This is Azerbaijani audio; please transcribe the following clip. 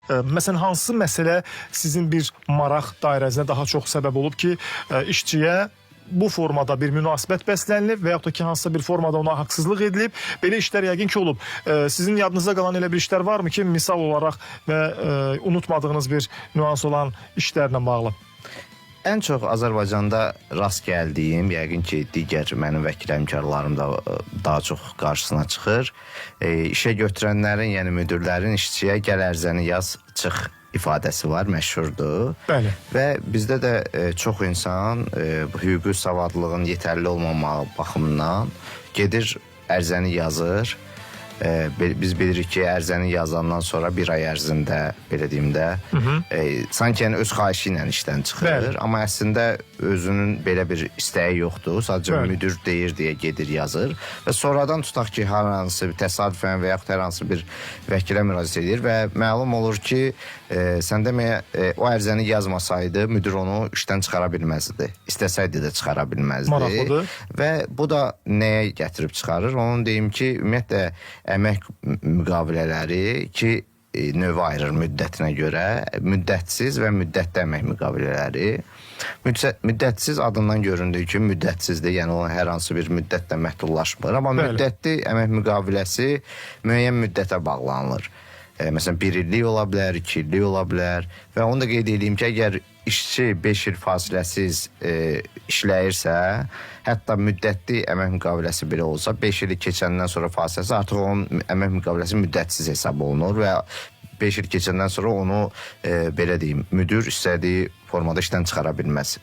Məsələn, hansı məsələ sizin bir maraq dairəsinə daha çox səbəb olub ki, işçiyə bu formada bir münasibət bəslənilib və yaxud da ki, hansısa bir formada ona haqsızlıq edilib. Belə işlər yəqin ki, olub. Sizin yadınızda qalan elə bir işlər varmı ki, misal olaraq və unutmadığınız bir nüans olan işlərlə bağlı? Ən çox Azərbaycanda rast gəldiyim, yəqin ki, digər mənim vəkil həmkarlarım da daha çox qarşısına çıxır. İşə götürənlərin, yəni müdirlərin işçiyə gəl ərizəni yaz, çıx ifadəsi var, məşhurdur. Bəli. Və bizdə də çox insan hüquqi savadlığın yetərli olmamağı baxımından gedir, ərizəni yazır. Biz bilirik ki, ərizəni yazandan sonra bir ay ərzində, belə deyim də, sanki yəni öz xahişi ilə işdən çıxır. Bəli. Amma əslində özünün belə bir istəyi yoxdur. Sadəcə müdir deyir deyə gedir, yazır. Və sonradan tutaq ki, hər hansı təsadüfən və yaxud hər hansı bir vəkilə müraciət edir və məlum olur ki, sən deməyə o ərizəni yazmasaydı, müdir onu işdən çıxara bilməzdi. İstəsəydi də çıxara bilməzdi. Maraqlıdır. Və bu da nəyə gətirib çıxarır? Onu deyim ki, ümumiyyətlə əmək müqavilələri ki, növə ayırır müddətinə görə, müddətsiz və müddətli əmək müqavilələri. Müddətsiz adından göründüyü ki, müddətsizdir, yəni o hər hansı bir müddətlə məhdudlaşmır. Amma müddətli əmək müqaviləsi müəyyən müddətə bağlanılır. Məsələn, 1 illik ola bilər, 2 illik ola bilər və onu da qeyd edeyim ki, əgər işçi 5 il fasiləsiz işləyirsə, hətta müddətli əmək müqaviləsi belə olsa, 5 ili keçəndən sonra fasiləsiz, artıq onun əmək müqaviləsi müddətsiz hesab olunur və 5 il keçəndən sonra onu, belə deyim, müdir istədiyi formada işdən çıxara bilməz.